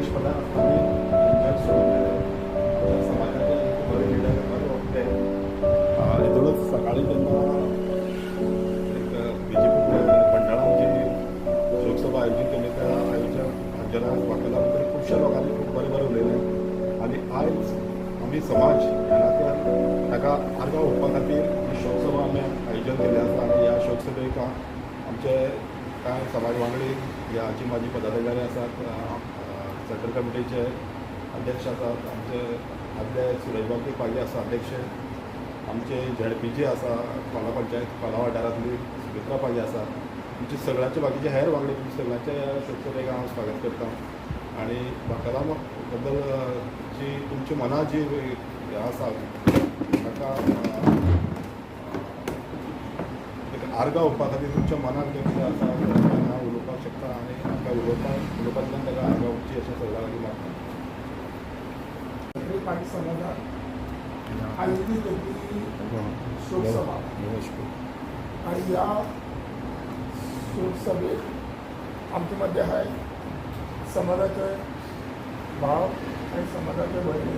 अध्यक्ष पदार आसतना जग सोडून समाजाचे बरे लिडर बरे वक्ते हेतूनच सकाळी जेन्ना एक BJP मंडळान जी लोकसभा आयोजीत केली त्या आयोजक अंजना वाकेला भितर खुबशा लोकांनी खूब बरें बरें उलयलें आनी आयज आमी समाज ह्या नात्यान ताका आर्गां ओडपा खातीर ही शोकसभा आमी आयोजन केल्लें आसा आनी ह्या शोकसभेक आमचे कांय समाज वांगडी जे हाची माजी पदाधिकारी आसात सेंट्रल कमिटीचे अध्यक्ष आसात आमचे आदले सुरेशबाब पागी आसा अध्यक्ष आमचे ZPG आसा कोला पंचायत कोला वाठारांतली सुमित्रा पागी आसा आमचे सगळ्यांचे बाकीचे हेर वांगडी सगळ्यांच्या ह्या शोकसभेक हांव स्वागत करता आनी वाकेला बद्दल जी तुमची मनां जी हें आसा ताका आर्गां ओडपा खातीर तुमच्या मनाक जें कितें आसा हांव उलोवपाक शकता आनी म्हाका उलोवपांतल्यान ताका आर्गां ओडची अशें सगळ्यां लागीं मागता पार्टी समाजात आयोजित केल्ली शोकसभा आणि ह्या शोकसभेत आमचे मध्ये आहे समाजाचे भाव आणि समाजाचे भयणी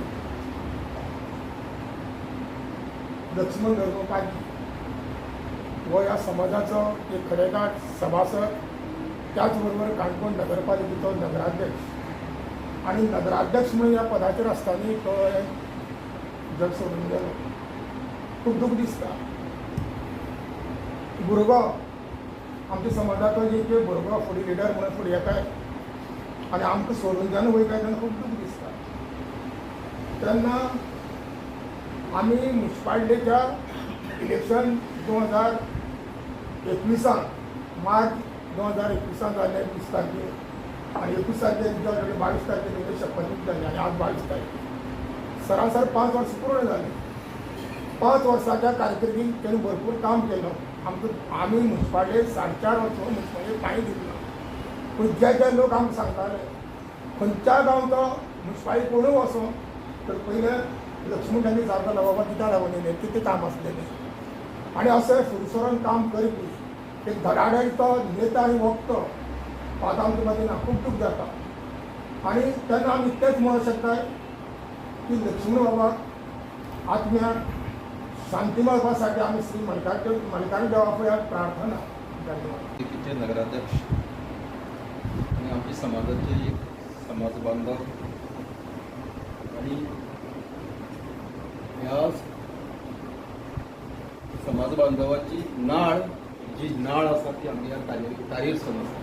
लक्ष्मण धर्मपागी व या समाजाचो एक खरेकार सभासद त्याचबरोबर काणकोण नगरपालिकेचो नगराध्यक्ष आणि नगराध्यक्ष म्हणून या पदाचेर आसतना तो जग सोडून गेलो खूब दूख दिसता भुरगो आमच्या समाजाचो एक भुरगो फुडें लिडर म्हणून फुडें येताय आनी आमकां सोडून जावन वयता तेन्ना खूब दूख दिसता तेन्ना आमी म्युन्सिपालिटीच्या इलेक्शन 2021 मार्च 2021 जाल्ले 20 तारखेर आनी 21 तारखेर 22 तारखेर शपथविधी जाली आनी आज 22 तारीख सरासर 5 वर्स पूर्ण जाली 5 वर्साच्या कारकिर्दीत तेणें भरपूर काम केलं आमी म्युन्सिपालिटीक 4.5 वर्सां म्युन्सिपालिटीक कांय दिवना पूण जे लोक आमकां सांगताले खंयच्या गांवचो म्युन्सिपालिटी कोणूय वचो तर पयले लक्ष्मणांनी सांगतालो बाबा कित्याक लागून येयलें कितें काम आसलेलें आनी अशें फुरसोरून काम करपी एक धडाडीचो नेता आनी वक्तो आज आमचे मदीं खूब दूख जाता आनी तेन्ना आमी इतकेंच म्हणूंक शकताय की लक्ष्मण बाबाक आत्म्याक शांती मेळपा साठी आमी श्री मल्लिकार्जुन देवा पळय प्रार्थना धन्यवाद नगराध्यक्ष आणि आमचे समाजाचे एक समाज बांधव आणि ह्या समाज बांधवाची जी नाळ आसा ती आमच्या तारीर सण आसा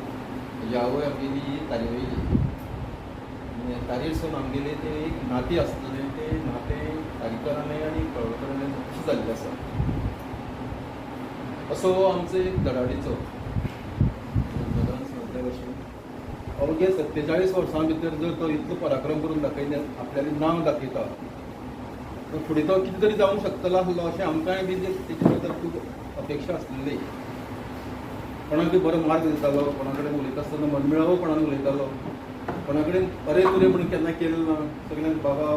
ज्यावय आमगेली तारीर तारीर सण आमगेले ते एक नाते आसतलें ते नातें तारीकरांनी आनी कळवकरांनी अशें जाल्लें आसा असो आमचो एक धडाडीचो अवघे 47 वर्सां भितर जर तो इतलो पराक्रम करून दाखयले आपल्यालें नांव दाखयता तर फुडें तो कितें तरी जावंक शकतलो आसलो अशें आमकांय बी तेचे बद्दल खूब अपेक्षा आसलेली कोणाकय बरो मार्ग दितालो कोणा कडेन उलयता आसतना मनमेळावपणान उलयतालो कोणा कडेन अरे तुरे म्हणून केन्ना केलें ना सगळ्यांक बाबा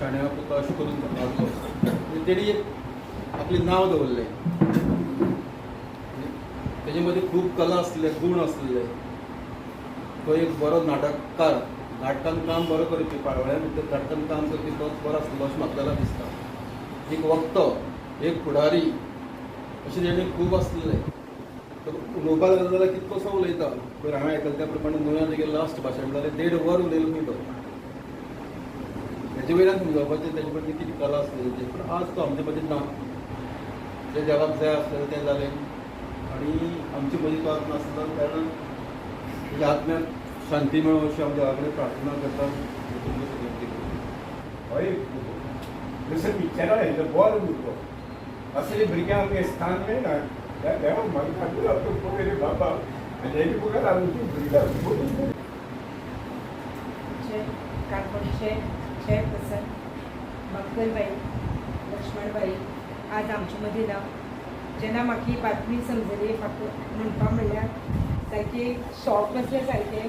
शाण्या पुता अशें करून लागलो तेणी एक आपलें नांव दवरलें तेजे मदीं खूब कला आसले गूण आसले तो एक बरो नाटककार नाटकान काम बरो करपी पाळोळ्या भितर नाटकान काम करपी तोच बरो आसलो अशें म्हाका दिसता एक वक्तो एक फुडारी अशें तेणें खूब आसलें उलोवपाक लागलो जाल्यार कितकोसो उलयता पयर हांवें आयकलां त्या प्रमाणे नुव्यान तेगे लास्ट भाशण जालें 1.5 वर उलयलो खंय तो तेजे वयल्यान समजावपाचें तेजे बद्दल कितें कला आसली तेजी पूण आज तो आमचे मदीं ना जें देवाक जाय आसलें तें जालें आनी आमचे मदीं तो आज नासलो कारण तेज्या आत्म्याक शांती मेळो अशी हांव देवा कडेन प्रार्थना करता हय जसं पिक्चरां हेजो बरो भुरगो असले भुरग्यांक आमगे स्थान मेळना त्या देवाक म्हाका खातीर आतां पळय बाबा आनी हेजे मुखार आमची भुरग्यां काणकोणचे चेअरपर्सन मक्कलबाई लक्ष्मणबाई आज आमचे मदीं ना जेन्ना म्हाका ही बातमी समजली म्हाका म्हणपा म्हणल्यार सारकी शॉक बसले सारके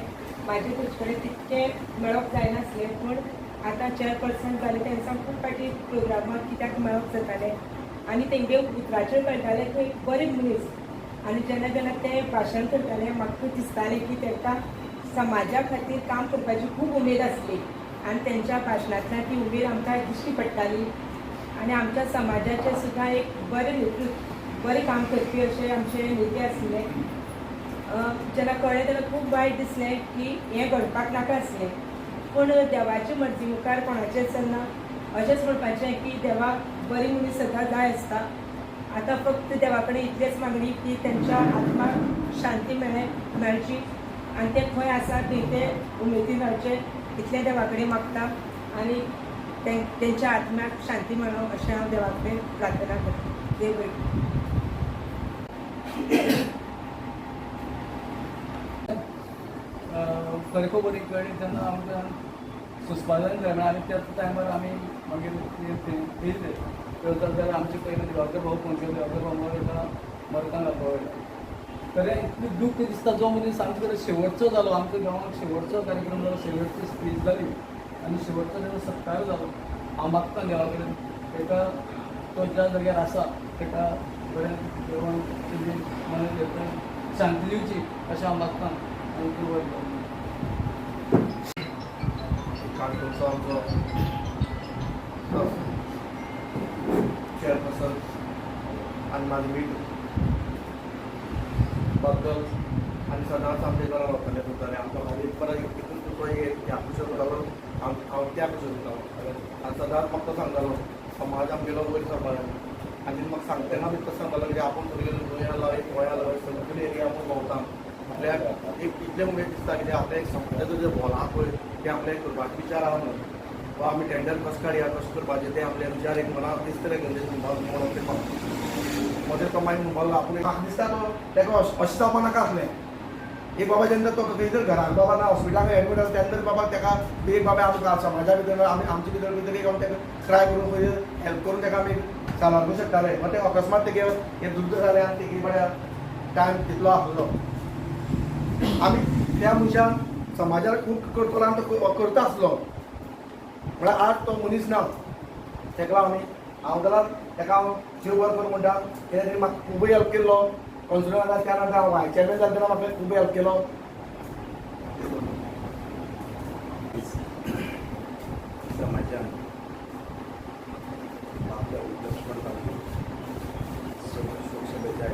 म्हाजे तुजे कडेन तितकें मेळप जायनासलें पूण आतां चेअरपर्सन जालें तेंचा खूब फाटी प्रोग्रामाक कित्याक मेळप जातालें आनी तेंगे उतराचेर कळटालें की बरे मनीस आनी जेन्ना जेन्ना ते भाशण करताले म्हाका दिसतालें की तांकां समाजा खातीर काम करपाची खूब उमेद आसली आनी त्यांच्या भाशणांतल्यान ती उमेद आमकां दिश्टी पडटाली आनी आमच्या समाजाचें सुद्दां एक बरें काम करपी अशे आमचे नेते आसले. जेन्ना कळ्ळें तेन्ना खूब वायट दिसलें की हें घडपाक नाका आसलें, पूण देवाचे मर्जी मुखार कोणाचेंच चलना. अशेंच म्हणपाचें की देवाक बरी मनीस सदां जाय आसता. आतां फक्त देवा कडेन इतलेच मागणी की तेंच्या आत्माक शांती मेळची आनी ते खंय आसा थंय ते उमेदीन रावचे इतलें देवा कडेन मागता आनी तेंच्या आत्म्याक शांती मेळो अशें हांव देवा कडेन प्रार्थना करतां. देव बरें. खरेखो बरी कळ्ळी तेन्ना आमकां सुस्पादन जाय आनी त्याच टायमार आमी मागीर येयले जाल्यार आमचे पयलीं दिवाकर भाऊ फोन केलो. दिवाकर भाऊ म्हाका मरतां घालपा वयता. खरें इतलें दूख दिसता जो मनीस आमचे कडेन शेवटचो जालो, आमच्या गांवांत शेवटचो कार्यक्रम जालो, शेवटची स्पीच जाली आनी शेवटचो जेन्ना सत्कार जालो, हांव मागतां देवा कडेन ताका तो ज्या जाग्यार आसा ताका बरें देवान तेजी मनान शांती दिवची अशें हांव मागतां आनी तूं वयता. काणकोणचो आमचो चेअरपर्सन हनुमान मीठ बद्दल आनी सदांच आमचे घरा वताले करताले. आमकां मागीर परत तितून तुका ह्या कुशल जालो हांव त्या कुशल जालो आनी सदांच म्हाका तो सांगतालो समाज आमगेलो वयर सांबाळ्ळा. आनी म्हाका सांगतना बी तसं सांगतालो की आपूण सगळे गोंयाला एक गोंयाला सगळे एरिया आपूण भोंवता. आपल्याक एक इतलें उमेद दिसता की आपल्या एक समाजाचो जे भोला पळय ते आपल्याक करपाचे विचार आहा न्हू वा आमी टेंडर कसं काडया कशें करपाचें ते आपल्या विचार एक मनाक दिसतले म्हणजे मोदे प्रमाणे म्हणपाक आपूण म्हाका दिसता तो तेका अशें जावपा नाका आसलें. एक बाबा जेन्ना तो खंय जर घरान बाबा ना हॉस्पिटलाक एडमीट आसा तेन्ना बाबा तेका एक बाबा आमच्या समाजा भितर आमचे भितर एक आमी तेका ट्राय करून खंय हेल्प करून तेका आमी साबाळूंक शकताले. मागीर ते अकस्मात तेगे हें दुर्द जालें आनी तेगे बऱ्या टायम तितलो आसलो. आमी त्या मनशान समाजाक खूब करतलो आनी तो करता आसलो म्हळ्यार आज तो मनीस ना. तेका लागून हांव जाल्यार तेका हांव देव बरें करूं म्हणटा. तेणें म्हाका खूब हेल्प केल्लो. कौन्सिलर जाता त्या नंतर हांव वायस चॅरमॅन जाता तेन्ना म्हाका खूब हेल्प केलो. समाजान आपल्या लक्ष्मण बाबू लोकसभेच्या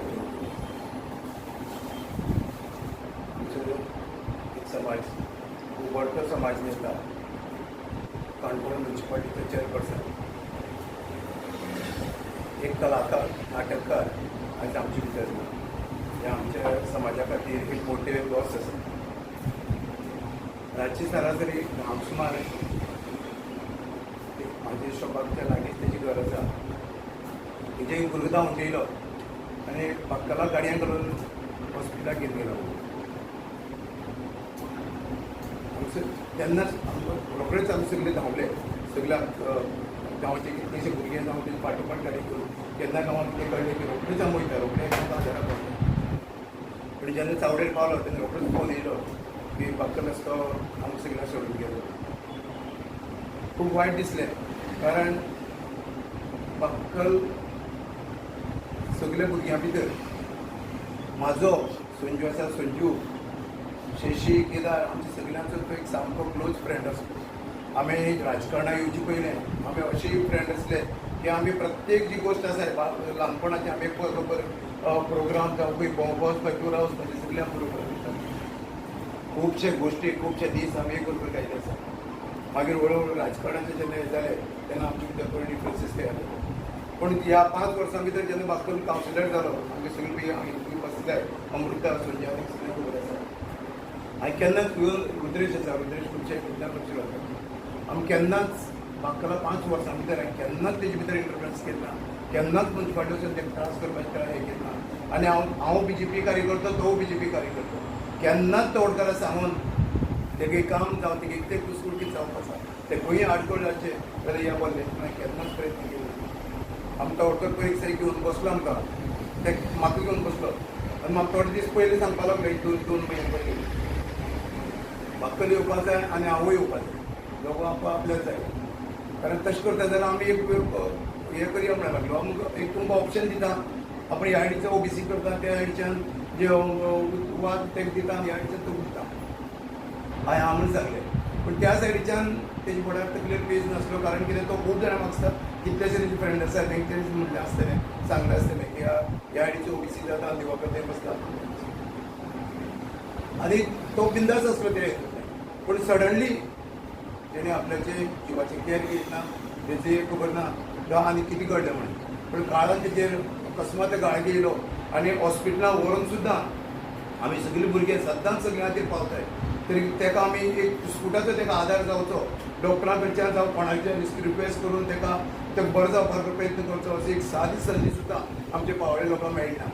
आमचो एक समाज खूब व्हडलो समाज नेता काणकोण म्युनिसिपालिटीचो चेअरपर्सन एक कलाकार नाटककार आज आमचे भितर ना. हे आमच्या समाजा खातीर एक मोठे लॉस आसा. रातची सरासरी हांव सुमार म्हाज्या शॉपाच्या लागींच तेजी घर आसा. तेजे गुरगांव येयलो आनी बाक्कला गाडयांक घालून हॉस्पिटलाक घेवन गेलो. तेन्नाच रोखडेच आमी सगळे धांवले. सगळ्या गांवचे कितलेशे भुरगे जावं तेजे फाटोफाट गाडी करून केन्ना गांवांत कितें कळ्ळें की रोखडेच आमी वयता. रोखडेच घरा पावले. पूण जेन्ना चावडेर पावलो तेन्ना रोखडोच फोन येयलो की बाक्कल रस्तो आमकां सगळ्यांक सोडून गेलो. खूब वायट दिसलें कारण बाक्कल सगळ्या भुरग्यां भितर म्हाजो संजू आसा संजू शेशी केदार आमच्या सगळ्यांचो तो एक सामको क्लोज फ्रेंड आसलो. आमी राजकारणाक येवचे पयलें आमी अशे फ्रेंड आसले की आमी प्रत्येक जी गोश्ट आसा ल्हानपणाची आमी बरोबर प्रोग्राम जावं खंय भोंवपा वचपाक टुरा वचपाचें सगळ्यां बरोबर वयताले. खुबशे गोश्टी खुबशे दीस आमी एक बरोबर काडले आसा. मागीर हळू राजकारणाचें जेन्ना हें जालें तेन्ना आमचे भितर थोडी डिफरन्सीस तयार जाले. पूण ह्या 5 वर्सां भितर जेन्ना बाक्कल कावन्सिलर जालो आमगे सगळीं आमी बसले अमृता संजय आनी सगळें खबर आसा. हांवें केन्नाच रुद्रेश आसा रुद्रेश खुबशे विज्ञान पक्ष घालता. आमी केन्नाच बाक्कला 5 वर्सां भितर हांवें केन्नाच तेजे भितर इंटरफरन्स केन्ना. केन्नाच म्युनिसिपालिटी वचून तेका त्रास करपाचें हें केन्ना. आनी हांव BJP कार्यकर्तो तो BJP कार्यकर्तो. केन्नाच तोडकारा सांगून तेगे काम जावं तेगे कितें कुसकुडकीत जावप आसा तें खंयी आडखळ जावचें जाल्यार ह्या बोल्ले हांवें केन्नाच प्रयत्न केलो. आमकां तोडकर पयलीं सरी घेवन बसलो आमकां ते म्हाका घेवन बसलो आनी म्हाका थोडे दीस पयलीं सांगपाक लागलो 2 म्हयने पयलीं बाक्कल येवपाक जाय आनी हांवूय येवपाक जाय. दोगो आपल्याक जाय कारण तशें करता जाल्यार आमी एक हें करया म्हणून लागलो. आमकां एक तुमकां ऑप्शन दिता आपण ह्या आयडीचो OBC करता त्या आयडीच्यान जे वाद तेका दिता आनी ह्या आयडीच्यान तो दिता. हांवें म्हणून सांगलें. पूण त्या सायडीच्यान तेजे फुड्यार तकलेर पेज नासलो, कारण कितें तो खूब जाणां म्हाका कितलेशे तेजे फ्रेंड आसा तेंच्यांनी म्हणलें आसतलें, सांगलें आसतलें की ह्या आयडीचो ओबीसी जाता दिवाकर ते बसता. आनी तो बिंदास आसलो ते हितूंतल्यान. पूण सडनली तेणें आपल्याचे जिवाची कॅर घेतना, तेजी खबर ना तो आनी कितें घडलें म्हणून. पूण काळान तेजेर अकस्मात गाळगे येयलो आनी हॉस्पिटलांत व्हरून सुद्दां आमी सगळे भुरगे सदांच सगळ्यां खातीर पावताय. तरी ताका आमी एक बिस्कुटाचो ताका आदार जावचो, डॉक्टरां कडच्यान जावं कोणाच्या रिक्वेस्ट करून ताका बरो जावपाचो प्रयत्न करचो, अशी एक सादी संदी सुद्दां आमच्या पावल्या लोकांक मेळना.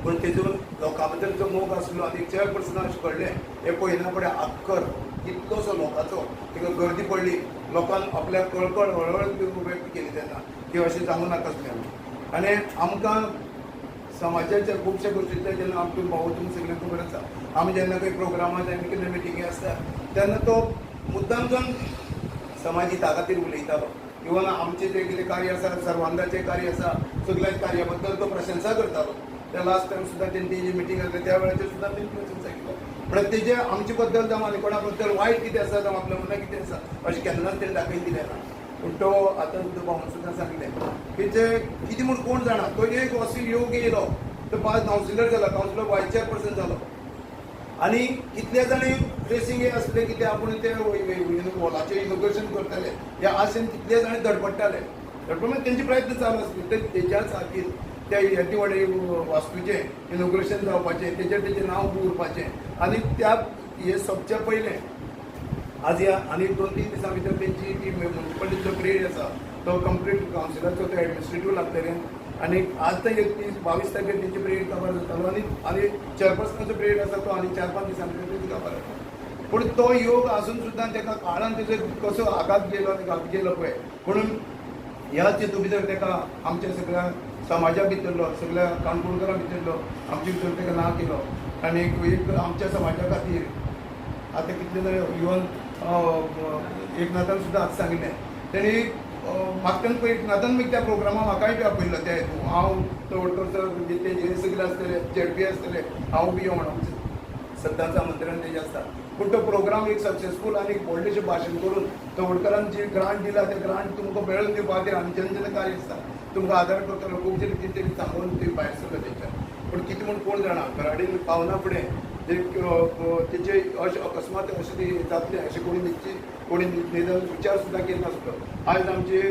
पूण तेतून लोकां बद्दल जो मोग आसलो आनी 4 पर्सनां अशें घडलें हें पळयना फुडें आख्खर कितलोसो लोकांचो तिका गर्दी पडली. लोकांक आपल्याक कळकळ हळहळ व्यक्त केली तेन्ना की अशें जावं नाका आसलें. आनी आमकां समाजाच्या खुबश्या गोश्टींतल्यान जेन्ना आमचे भाऊ तुमकां सगळ्यांक खबर आसा, आमी जेन्ना खंय प्रोग्रामांत आनी कितें मिटिंगी आसता तेन्ना तो मुद्दाम जावन समाज हिता खातीर उलयतालो. इवन आमचें जें कितें कार्य आसा, सर्वांगाचें कार्य आसा, सगळ्याच कार्या बद्दल तो प्रशंसा करतालो. त्या लास्ट टायम सुद्दां तेंची जी मिटींग आसली त्या वेळाचेर सुद्दां तेणी प्रशंसा केली. म्हणल्यार तेजें आमचे बद्दल जावं आनी कोणा बद्दल वायट कितें आसा जावं आपल्या मनाक कितें आसा अशें केन्नाच तेणें दाखयन दिलें ना. पूण तो आतां सुद्दां भावान सुद्दां सांगलें की जे कितें म्हूण कोण जाणा, तो एक असो योग येयलो, तो 5 कावन्सिलर जाला, कावन्सिलर वायस चेअरपर्सन जालो. आनी कितले जाणी रेसींग आसले की ते आपूण ते हॉलाचें इनॉग्रेशन करताले ह्या आशेन कितले जाणी धडपडटाले. धडपड तेंचे प्रयत्न चालू आसले. तेच्याच खातीर त्या येदी व्हडे वास्तूचें इनॉग्रेशन जावपाचें, तेजें नांव उरपाचें. आनी त्या हे सबचे पयलें आज ह्या आनी 2-3 दिसां भितर तेंची ती म्युनिसिपालिटीचो पिरियड आसा तो कंप्लीट कावन्सिलाचो तो एडमिनिस्ट्रेटीव लागतलें. आनी आज तर 22 तारखेर तेंचे पिरियड कवर जातालो आनी चेअरपर्सनाचो पिरियड आसा तो आनी 4-5 दिसां भितर तेंची कवर जाता. पूण तो योग आसून सुद्दां ताका काळान तेजो कसो आघात गेलो आनी घात गेलो पळय. म्हणून ह्याच हेतू भितर ताका आमच्या सगळ्या समाजा भितरलो, सगळ्या काणकोणकारां भितरलो आमचे भितर ताका नांव केलो. आनी एक आमच्या समाजा खातीर आतां कितले जाण इवन एकनाथान सुद्दां आतां सांगिल्लें तेणी म्हाका तेन्ना एकनाथान त्या प्रोग्रामाक म्हाकाय बी आपयल्लो. ते हांव तवडकर सर ते सगळे आसतले, झेडपी आसतले, हांव बी यो म्हणून सद्दांच आमंत्रण तेजें आसता. पूण तो प्रोग्राम एक सक्सेसफूल आनी एक व्हडलेशें भाशण करून तवडकरान जी ग्रांट दिला ते ग्रांट तुमकां मेळून दिवपा खातीर आनी जेन्ना जेन्ना कार्य आसता तुमकां आदार करतलो. खूबशे रितीन तेणी सांगून ती भायर सरलो तेंच्यान. पूण कितें म्हूण कोण जाणा घराडेन पावना फुडें तेचे अशें अकस्मात अशें ती जातलें अशें कोणी निदान विचार सुद्दां केलो नासलो. आयज आमचे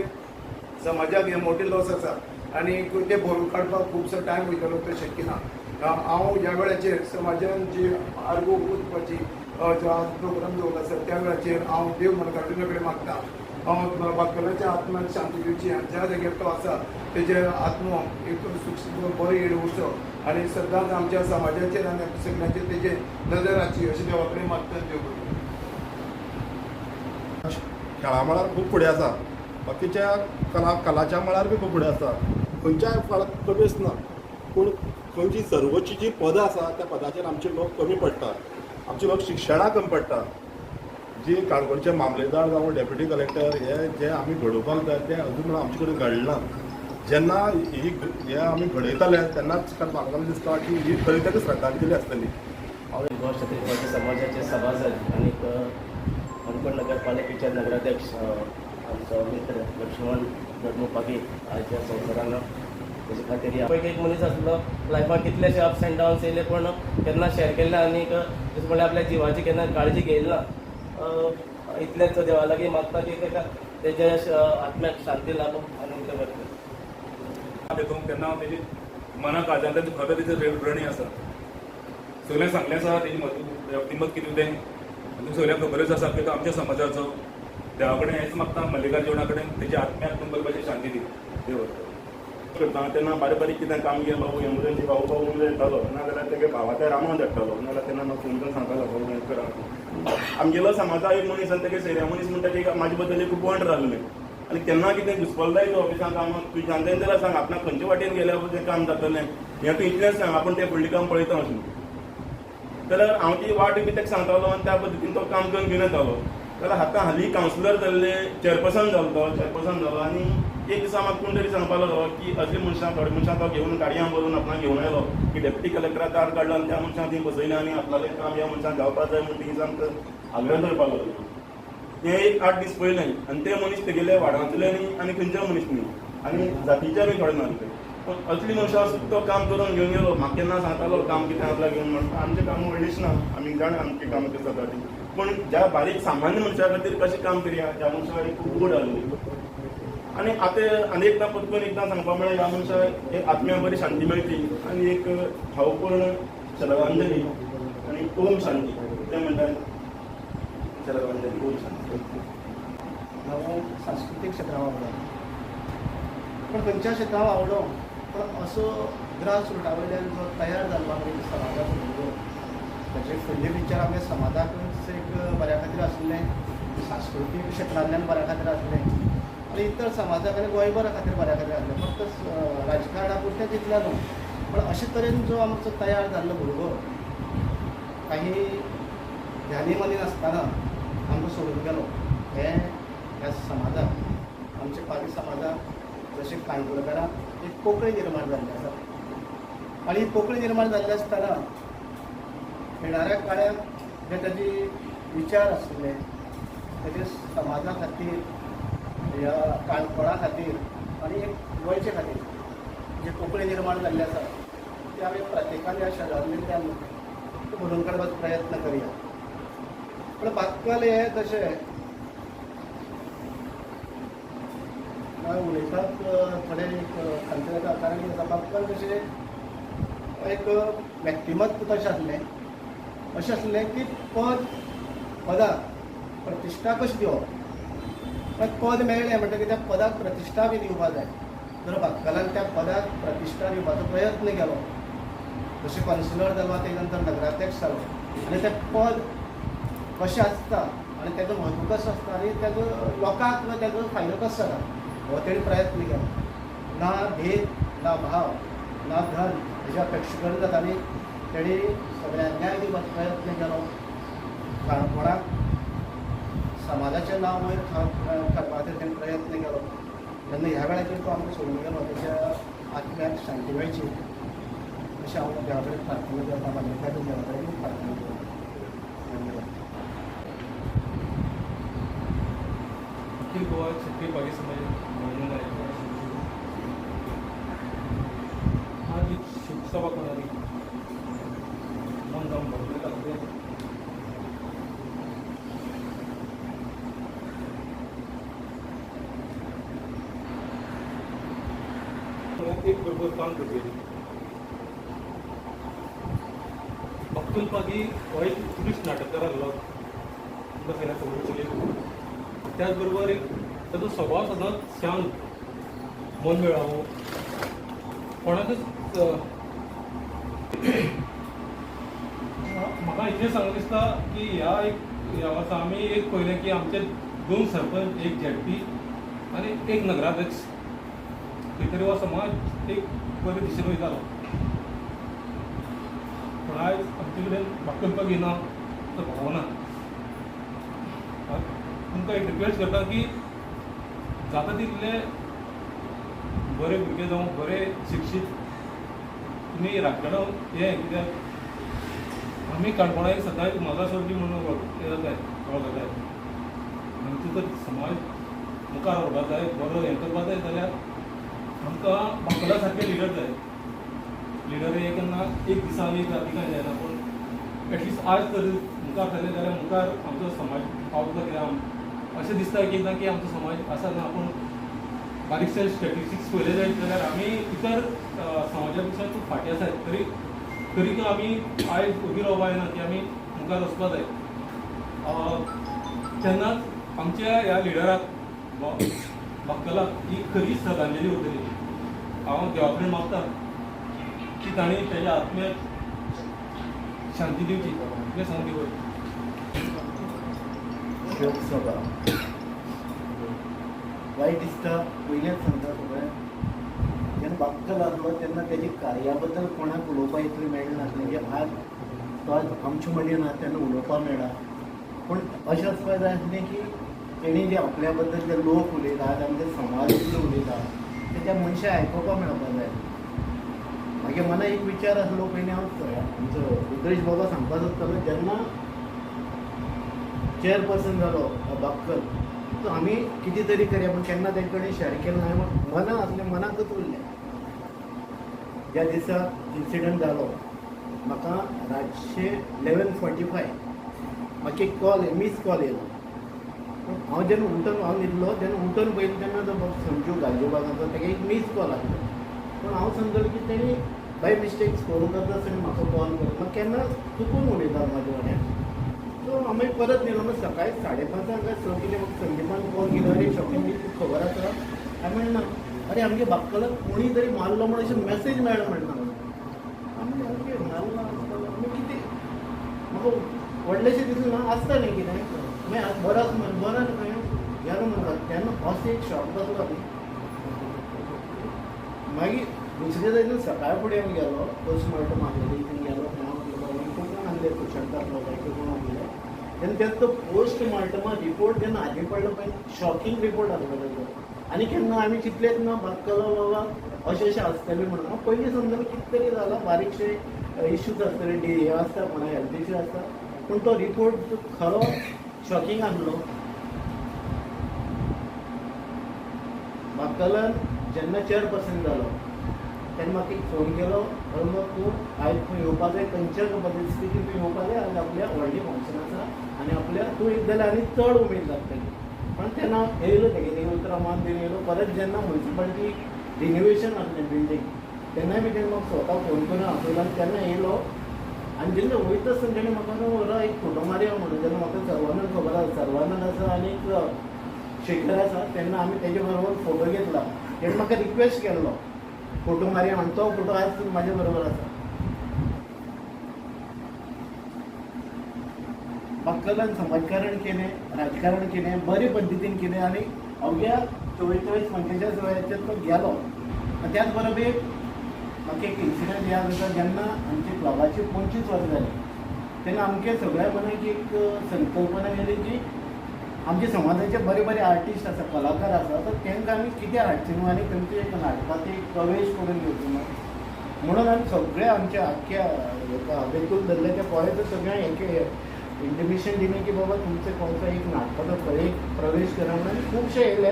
समाजाक हें मोठें लॉस आसा आनी ते भरून काडपाक खुबसो टायम वयतलो तो शक्य ना. हांव ह्या वेळाचेर समाजान जी आर्गो करपाची जो आज प्रोग्राम दवरला आसा त्या वेळाचेर हांव देव मल्लिकार्जुना कडेन मागता हांव बाकराच्या आत्म्याक शांती दिवची आनी ज्या जाग्यार तो आसा तेजे आत्मो एक बरो येड उरचो आनी सदांच आमच्या समाजाचेर आनी सगळ्यांचेर तेजे नजर आसची अशें देवा कडेन मागता. देव खेळा मळार खूब फुडें आसा, बाकीच्या कलाच्या मळार बी खूब फुडें आसा. खंयच्याय फळाक कमी आसना. पूण खंयची सर्वोच्च जी पदां आसा त्या पदाचेर आमचे लोक कमी पडटा. आमचे लोक शिक्षणाक कमी पडटा. जी काणकोणचे मामलेदार जावं डेप्युटी कलेक्टर हे जे आमी घडोवपाक जाय ते अजून आमचे कडेन घडना. जेन्ना हे आमी घडयताले तेन्नाच म्हाका दिसता की ही खरी ताका श्रद्धांजली आसतली. हांव गोवा क्षेत्रीय समाजाचे सभासद आनी काणकोण नगरपालिकेचे नगराध्यक्ष आमचो मित्र लक्ष्मण जगमुपागी आयच्या संवसारान तेजे खातीर पयलीं एक मनीस आसलो लायफाक कितलेशे अप्स एंड डावन्स येयले पूण केन्ना शेअर केले आनी जशें म्हणल्यार आपल्या जिवाची केन्ना काळजी घेयली ना. इतलेंच देवा लागीं मागता की ताका तेजे आत्म्याक शांती लाभो आनी ते बरें देखून तेन्ना हांव तेजी मनाक काळजांत खरें तेजें रणी आसा. सगळ्यांक सांगलें आसा तेजी व्यक्तिमत कितें तें आनी सगळ्यांक खबरच आसा की तो आमच्या समाजाचो. देवा कडेन हेंच मागता मल्लिकार्जुना कडेन तेजे आत्म्याक बरोबरची शांती दी देव करता. तेन्ना बारीक बारीक कितें काम केलें बाबू एमर्जन्सी भाऊ उलयत येतालो नाजाल्यार तेगे भावाच्या रामान धाडटालो नाजाल्यार तेन्ना म्हाका फोन करून सांगतालो भाऊ हें करा. आमगेलो समाजा एक मनीस आनी तेगे सेऱ्या मनीस म्हणटा की म्हाजे बद्दल खूब वंड रावलें आनी केन्ना कितें घुसपल जाय ऑफिसांत कामाक तुवें शांततायेन जाल्यार सांग आपणाक खंयचे वाटेन गेल्यार तें काम जातलें हें तूं इतलेंच सांग आपूण तें फुडलें काम पळयता अशें. जाल्यार हांव ती वाट बी ताका सांगतालो आनी त्या पद्दतीन तो काम करून घेवन येतालो. जाल्यार आतां हालीं कावन्सिलर जाल्ले चेअरपर्सन जालो आनी एक दिसा म्हाका कोण तरी सांगपाक लागलो की असली मनशां थोड्या मनशां तो घेवन गाडयांत बरोवन आपणाक घेवन आयलो की डेप्युटी कलेक्टराक कार्ड काडलो आनी त्या मनशाक थंय बसयलें आनी आपणालें काम ह्या मनशाक जावपाक जाय म्हणून थिंग सामकें आग्रह करपाक लागलो. हें एक 8 दीस पयलें आनी ते मनीस तेगेले वाठारांतले न्ही आनी खंयचे मनीस न्ही आनी जातीचे बी थोडे नासले. पूण असली मनशां आसून तो काम करून घेवन गेलो. म्हाका केन्ना सांगतालो काम कितें आपल्याक घेवन म्हणून आमचें काम व्हडलीच ना, आमी जाण आमचें काम कशें जाता ती. पूण ज्या बारीक सामान्य मनशा खातीर कशें काम करया ह्या मनशाक एक खूब उड आसली. आनी आतां आनी एकदां परतून एकदां सांगपाक म्हळ्यार ह्या मनशाक एक आत्म्याक बरी शांती मेळची आनी एक भावपूर्ण श्रद्धांजली आनी ओम शांती ते म्हणटात श्रद्धांजली ओम शांती. हांव सांस्कृतीक क्षेत्रांत वावरलो पण खंयच्या क्षेत्रांत वावरलो पण असो ग्रास रुटा वयल्यान जो तयार जाल्लो आमच्या समाजाचो भुरगो ताचे फुडले विचार आमच्या समाजाकूच एक बऱ्या खातीर आशिल्ले, सांस्कृतीक क्षेत्रांतल्यान बऱ्या खातीर आसले आनी इतर समाजाक आनी गोंयभरा खातीर बऱ्या खातीर आसले. फक्त राजकारणा पुरतें चिंतलें न्हू पण अशे तरेन जो आमचो तयार जाल्लो भुरगो काही ध्यानी मनी नासतना आमकां सोडून गेलो. ह्या समाजाक आमच्या पागी समाजाक जशें कांयकुळकाराक एक पोकळी निर्माण जाल्ली आसा आनी ही पोकळी निर्माण जाल्ली आसतना येणाऱ्या काळाक जे ताजे विचार आशिल्ले ताजे समाजा खातीर ह्या काणकोणा खातीर आनी एक गोंयचे खातीर जे पोकळी निर्माण जाल्ली आसा ती आमी प्रत्येकान ह्या शहरांतल्यान भरून काडपाचो प्रयत्न करया. पण बाक्कल हे तशें उलयतात थोडे एक खंयचे जाता कारण बाक्कल तशें एक व्यक्तिमत्व तशें आसलें अशें आसलें की पदाक प्रतिश्ठा कशी दिवप. पद मेळ्ळें म्हणटकीर त्या पदाक प्रतिश्ठा बी दिवपाक जाय. जर बाक्कलान त्या पदाक प्रतिश्ठा दिवपाचो प्रयत्न केलो जशें कावन्सिलर जालो ते नंतर नगराध्यक्ष जालो आनी तें पद कशें आसता आनी तेजो म्हत्व कसो आसता आनी तेजो लोकांक तेजो फायदो कसो जाता हो तेणी प्रयत्न केलो. ना भेद ना भाव ना धन हेज्या अपेक्षा करून जाता आनी तेणी सगळ्यांक न्याय दिवपाचो प्रयत्न केलो. काणकोणाक समाजाचें नांव वयर काडपा खातीर तेणें प्रयत्न केलो. जेन्ना ह्या वेळाचेर तो आमकां सोडून गेलो तेच्या आत्म्याक शांती मेळची अशें हांव देवा कडेन प्रार्थना करता. म्हाज्या देवा कडेन प्रार्थना करता. अखिल गोवा क्षत्रिय पागी समाज म्हणून आज एक शुभसभा करणारी मन जाऊन भरपूर लागते. एक बरोबर काम करतली अब्दुल पागी हो एक ट्युरिस्ट नाटककार आसलो तुमकां खबर. त्याचबरोबर एक ताजो स्वभाव सदांच शांत मन मेळावो कोणाकच म्हाका इतलें सांगूंक दिसता की ह्या वर्सा आमी एक पळयलें की आमचे 2 सरपंच एक झेडपी आनी एक नगराध्यक्ष खंय तरी हो समाज एक बरे दिशेन वयतालो. पूण आयज आमचे कडेन बाक्कल येना तो भावना. तुमकां एक रिक्वेस्ट करता की जाता तितले बरे भुरगे जावं बरे शिक्षीत तुमी राजकारणांत हे कित्याक आमी काणकोणाक सदां एक मागासवर्गीय म्हणून वळखताय. आमचो जर समाज मुखार व्हरपाक जाय बरो हें करपाक जाय जाल्यार आमकां बाक्कला सारके लिडर जाय. लिडर हे केन्ना एक दिसा आमी जाती काय जायना पूण एटलिस्ट आज जर मुखार जालें जाल्यार मुखार आमचो समाज पावतलो. कित्याक अशें दिसता की एकदां की आमचो समाज आसा ना पूण बारीकशे स्टॅटिस्टिक्स पळयले जायत जाल्यार आमी इतर समाजा पेक्षा खूब फाटीं आसात. तरी आमी आयज उबी रावपा जायना की आमी मुखार वचपा जाय. तेन्नाच आमच्या ह्या लिडराक बाक्कलाक ही खरी श्रद्धांजली उरतली. हांव देवा कडेन मागता की ताणी तेज्या आत्म्याक शांती दिवची. इतलें सांगून दिवं. शोकसभा वायट दिसता पयलेंच सांगता सगळें. जेन्ना बाक्कल आसलो तेन्ना तेजी कार्या बद्दल कोणाक उलोवपाक इतलें मेळनासलें. आज तो आज आमचे मदीं ना तेन्ना उलोवपाक मेळ्ळा पूण अशें आसपाक जाय आसलें की तेणी जे आपल्या बद्दल जे लोक उलयतात आमचे समाजांतले उलयतात ते त्या मनशाक आयकुपाक मेळपाक जाय. मागीर मना एक विचार आसलो पयलीं हांव आमचो रुद्रेश बाबा सांगपाक सोदतालो जेन्ना चेअरपर्सन जालो बाक्कल सो आमी कितें तरी करया पूण केन्ना तेंचे कडेन शेअर केलें ना. मना आसलें मनाकूच उरलें. ज्या दिसा इन्सिडंट जालो म्हाका रातचे 11:45 म्हाका एक कॉल मिस कॉल येयलो. हांव जेन्ना उठून हांव न्हिदलो तेन्ना उठून पयलीं तेन्ना जो संजू गालजीबागाचो ताका एक मिस कॉल आसलो. पूण हांव समजलो की तेणी बाय मिस्टेक स्कोर करता आसतना म्हाका कॉल केलो. म्हाका केन्ना चुकून उलयता म्हाजे वाड्यार. सो हांव मागीर परत न्हिदलो. मग सकाळी 5:30 काय 6 कितें म्हाका संदीपान कॉल केलो. अरे शॉपिंग बी तुका खबर आसा? हांवें म्हणना अरे आमगे बाक्कलाक कोणी तरी मारलो म्हण अशें मेसेज मेळ्ळो म्हणटा. आमी ओके मारलो आसतलो आमी कितें म्हाका व्हडलेशें दिसलें ना आसता न्ही कितें मागीर बरो बरो खंय गेलो म्हणटा तेन्ना असो एक शॉक बसलो न्ही. मागीर दुसरे दिसा सकाळ फुडें हांव गेलो पोस्टमॉर्टम आसलेली थंय गेलो कोण आसले कुशळटालो काय कोण आसले तेन्ना तेच तो पोस्टमॉर्टमा रिपोर्ट जेन्ना हाती पडलो पळय शॉकींग रिपोर्ट आसलो तेजो. आनी केन्ना आमी चिंतलेच ना बाक्कलो बाबा अशें अशें आसतलें म्हणून. हांव पयलीं समजलो कितें तरी जाला बारीकशे इश्यूज आसतले हे आसता म्हणून हेल्थ इश्यू आसता. पूण तो रिपोर्ट खरो शॉकींग आसलो. बाक्कलान जेन्ना चेअरपर्सन जालो तेन्ना म्हाका एक फोन केलो म्हणून तूं आयज तूं येवपा जाय खंयच्या परिस्थितीन तूं येवपा जाय आनी आपल्या व्हडली फंक्शन आसा आनी आपल्या तूं एक जाल्यार आनी चड उमेद जातली. पण तेन्ना येयलो तेगे उतरामान बीन येयलो. परत जेन्ना म्युन्सिपालिटी रिनोवेशन आसलें बिल्डींग तेन्नाय बी तेणें म्हाका स्वता फोन करून आपयलो आनी तेन्ना येयलो. आनी जेन्ना वयता आसतना तेणें म्हाका वरा एक फोटो मारया म्हणून जेन्ना म्हाका सर्वानंद खबर आसा सर्वानंद आसा आनी शेखर आसा तेन्ना आमी तेजे बरोबर फोटो घेतला. तेणें म्हाका रिक्वेस्ट केल्लो फोटो मारया आनी तो फोटो आज म्हाजे बरोबर आसा. बाक्कलान समाजकारण केलें राजकारण केलें बरे पद्दतीन केलें आनी अवघ्या 44-45 वयाचेर तो गेलो. त्याच बरोबर म्हाका एक इन्सिडंट याद आसा जेन्ना आमच्या क्लबाची 25 वर्सां जाली तेन्ना आमगे सगळ्या मनाक एक संकल्पना येयली की आमच्या समाजाचे बरे बरे आर्टिस्ट आसा कलाकार आसा तर तांकां आमी कितें हाडचें न्हू आनी तेंचे एक नाटकांत एक प्रवेश करून घेवचो न्हू म्हणून आमी सगळे आमच्या आख्या हेका हावेतून धरले त्या पळयत सगळ्यांक एक इंटिमेशन दिलें की बाबा तुमचे कोणतो एक नाटकाचो एक प्रवेश करा म्हणून आनी खुबशे येयले.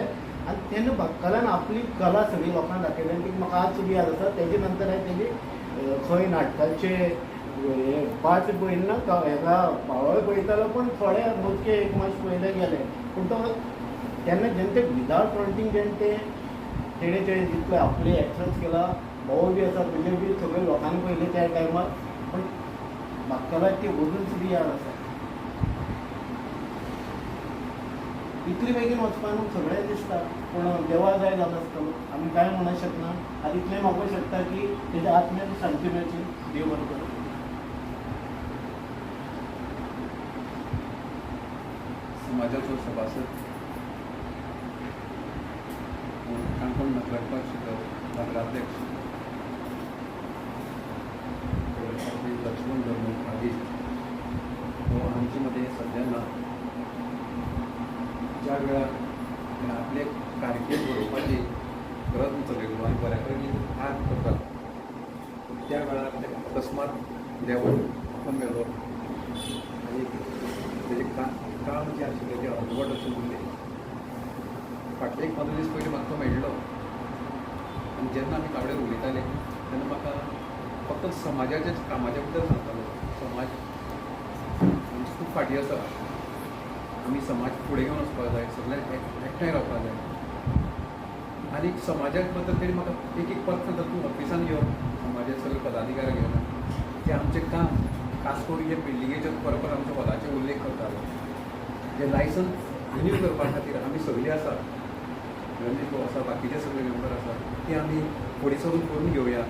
आनी तेन्ना बाक्कलान आपली कला सगळी लोकांक दाखयली की म्हाका आज सुद्दां याद आसा. तेजे नंतर हांवें तेजे खंय नाटकाचे हे पार्ट पळयना हेका पावळ पळयतालो पूण थोडे मोजके एक मातशे पळयले गेले. पूण तो तेन्ना जेन्ना ते विदावट फ्रंटींग जेन्ना तेणें ते जितले आपले एक्शन्स केला भाऊ बी आसा तुजे बी सगळे लोकांनी पळयले त्या टायमार. पूण बाक्कलाक ती अजून सुद्दां याद आसा. इतली बेगीन वचपाक सगळें दिसता पूण देवा जाय जालो आसतलो आमी कांय म्हणूंक शकना. आनी इतलें म्हाका शकता की तेज्या आत्म्याक शांती मेळची. देव बरें करूं. समाजाचो सभासद काणकोण नगरपालिका क्षेत्र नगराध्यक्ष लक्ष्मण धर्मोपागी हो आमचे मध्ये सध्या ना. ज्या वेळार आपले कारकीर्द घडोवपाची प्रयत्न चलयलो आनी बऱ्या तरेन हात करतात त्या वेळार अकस्मात देवून वचून गेलो आनी तेजें काम जें आशिल्लें तें अर्दवट अशें उरलें. फाटले एक 15 दीस पयलीं म्हाका तो मेळ्ळो आनी जेन्ना आमी कावड्यार उलयताले तेन्ना म्हाका फक्त समाजाच्या कामाच्या बद्दल सांगतालो. समाज आमची खूब फाटीं आसा. आमी समाज फुडें घेवन वचपाक जाय सगळ्यांक एकठांय रावपाक जाय आनी समाजा बद्दल तेणी म्हाका एक परत सांगता तूं ऑफिसान यो समाजाचे सगळे पदाधिकारी घेवन तें आमचें काम खास करून हे बिल्डिंगेचे बरोबर आमच्या पदाचे उल्लेख करतालो. जे लायसन्स रिन्यू करपा खातीर आमी सगळीं आसा रमेश भाऊ आसा बाकीचे सगळे मेंबर आसा ती आमी फुडें सरून करून घेवया.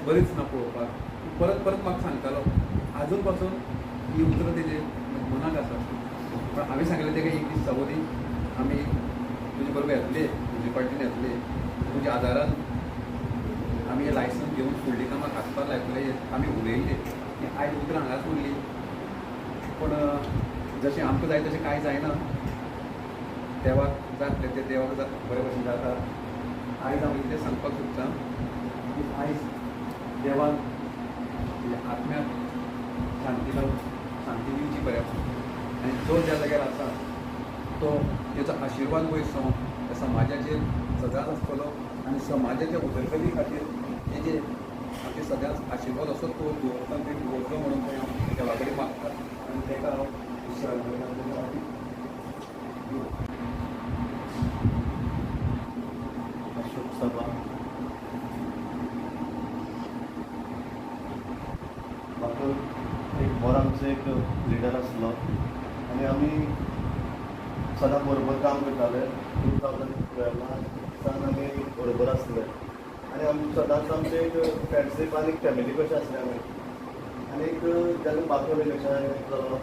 बरीच ना पळोवपाक परत परत म्हाका सांगतालो. आजून पासून ही उतरां तेजे मनाक आसा. पण हांवें सांगलें तेका एक दीस सावोदी आमी तुजे बरोबर येतले म्युन्सिपाल्टीन येतले तुज्या आदारान आमी हे लायसन्स घेवन फुडलीं कामां हातपाक लायतले आमी उलयले. आयज उतरां हांगाच उरलीं पूण जशें आमकां जाय तशें कांय जायना देवाक जातलें तें देवाक बरे भशेन जाता. आयज हांव इतलें सांगपाक सोदतां की आयज देवान आत्म्याक शांती दिवची बऱ्या आनी जो ज्या जाग्यार आसा तो तेचो आशिर्वाद वयरचो त्या समाजाचेर सदांच आसतलो आनी समाजाच्या उदरगती खातीर तेजे आमचे सदांच आशिर्वाद असो तो दवरता ते दवरचो म्हणून हांव देवा कडेन मागता आनी ताका हांव अशोक सभा म्हाका एक बरो आमचो एक लिडर आसलो आनी आमी सदां बरोबर काम करताले 2012 आमी बरोबर आसले आनी आमी सदांच आमचे एक फ्रेंडशीप आनी फॅमिली कशें आसले आमी आनी जेन्ना बाकर इलेक्शन जालो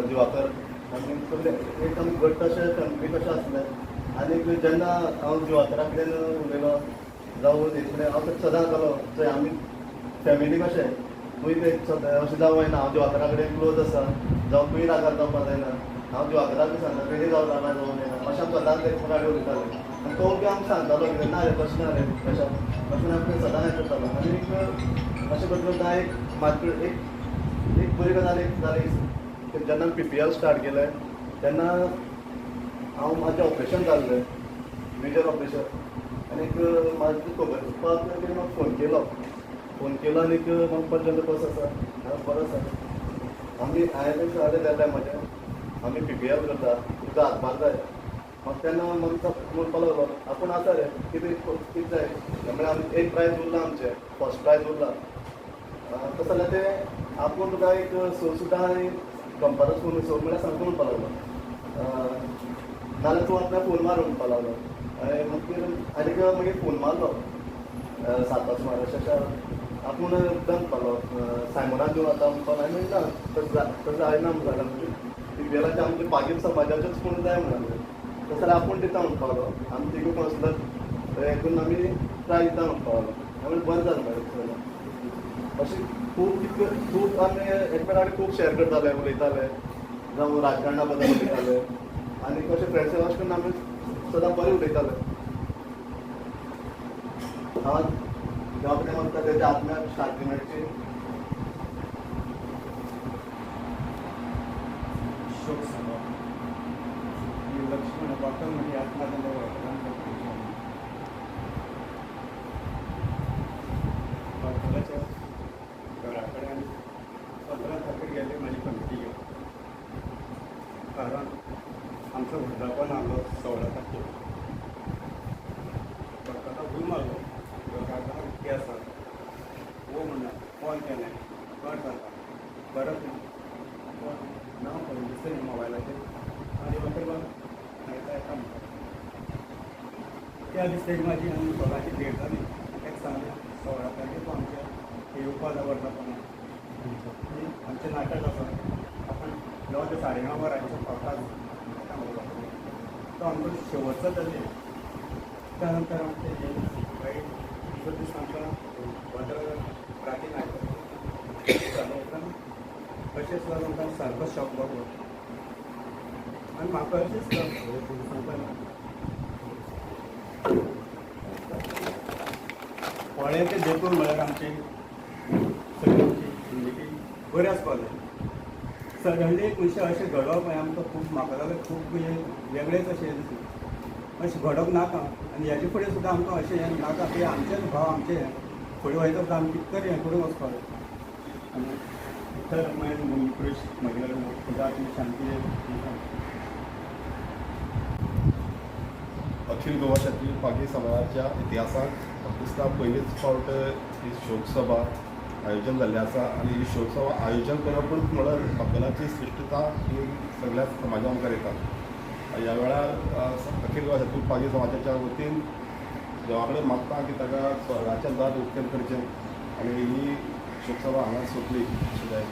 दिवाकर आमी एक आमी घट्ट अशें फॅमिली कशें आसले आनी जेन्ना हांव दिवाकरा कडेन उलयलो जावं तेजे हांव सदां जालो थंय आमी फॅमिली कशें तुवें अशें जावं जायना हांव दिवाकरा कडेन क्लोज आसा जावं तुवें रागार जावपा जायना हांव दिवाकराक बी सांगता तेणी जावं रागार जावं जायना अशें आमी सदांच एक फुडार उलयताले आनी तो बी आमकां सांगतालो कितें ना रे तशें ना रे तशें अशें आमी सदां हें करतालो आनी अशें करता एक मातूर एक बरी गजाल एक जाली जेन्ना PPL स्टार्ट केलें तेन्ना हांव म्हाजें ऑपरेशन जाल्लें मेजर ऑपरेशन आनी म्हाका खबर करपाक तेणी म्हाका फोन केलो आनी म्हाका पर्यंत कसो आसा बरो आसा आमी हांवें सांगलें त्या टायमाचें आमी PPL करता तुका हातभार जाय म्हाका तेन्ना म्हाका म्हणपा लागलो आपूण आसा रे कितें जाय म्हळ्यार आमी एक प्रायज उरला आमचें फर्स्ट प्रायज उरला तशें जाल्यार तें आपूण तुका एक सुद्दां आनी कंपरस करून म्हळ्यार सांगता म्हणपा लागलो नाल्यार तूं आपल्याक फोन मार म्हणपा लागलो आनी मागीर फोन मारलो 7 सुमार अशें आपूण डन पालो सायमोनाक घेवन वता म्हणपाक हांवें ना तशें जायना म्हणून PPLाचे आमचे पागीर समाजाचेच कोण जाय म्हणाले तशें जाल्यार आपूण दिता म्हणपा लागलो आमी तिगूय कोण सुद्दां हें करून आमी ट्राय दिता म्हणपा लागलो हांवें बरें जालें मरे अशें खूब आमी एकमेकां कडेन खूब शेअर करताले उलयताले जावं राजकारणा बद्दल उलयताले आनी कशें फ्रेंड्स अशें करून आमी सदां बरें उलयताले हांव देवा कडेन मागता तेच्या आत्म्याक शांती मेळची. शोक सभा लक्ष्मण बाकर म्हणजे आत्मा बाकराच्या घरा कडेन 15 तारखेक गेले म्हाजी कमिटी घेवन कारण आमचो वर्धापन आसलो 16 तारखेक बाकराक रूम आसलो घराक कितें आसा वो म्हणना फोन केलें कट जाता परत नांव पळोवन दिसलें मोबायलाचेर आनी म्हाका येता म्हणटा त्या दिसाची म्हाजी आनी दोगांची भेट जाली एक सांगलें 16 तारखेक तूं आमच्या येवपा जाय वर्धापनाक आमचें नाटक आसा आपण 9 ते 9:30 वरांचें पावतात तो आमचो शेवटचो जालें त्या नंतर आमचें दुसरे दीस आमकां राती नाटक जालें उपरांत अशेंच लागून आमकां सारको शॉक बसलो आनी म्हाका अशेंच सांगता पोळ्याचें देखून म्हळ्यार आमचें सगळ्यांची जिंदगी बरी आसपाक जाय सडनली एक मनशां अशें घडप हें आमकां खूब म्हाका लागून खूब वेगळेंच अशें दिसलें अशें घडप नाका आनी हेजे फुडें सुद्दां आमकां अशें हें नाका की आमचेच भाव आमचे फुडें वयता सुद्दां आमी कितें तरी हें करून वचपाक जाय आनी इतर पुरुश महिला सुद्दां शांती अखिल गोवा क्षत्रीय पागी समाजाच्या इतिहासांत म्हाका दिसता पयलींच फावट ही शोकसभा आयोजन जाल्लें आसा आनी ही शोकसभा आयोजन करपूच म्हळ्यार बाकराची श्रेश्ठता ही सगळ्या समाजान करिता. ह्या वेळार अखिल गोवा क्षत्रीय पागी समाजाच्या वतीन देवा कडेन मागता की ताका स्वर्गाचें दार उक्तें करचें आनी ही शोकसभा हांगा सोंपली अशें जाय.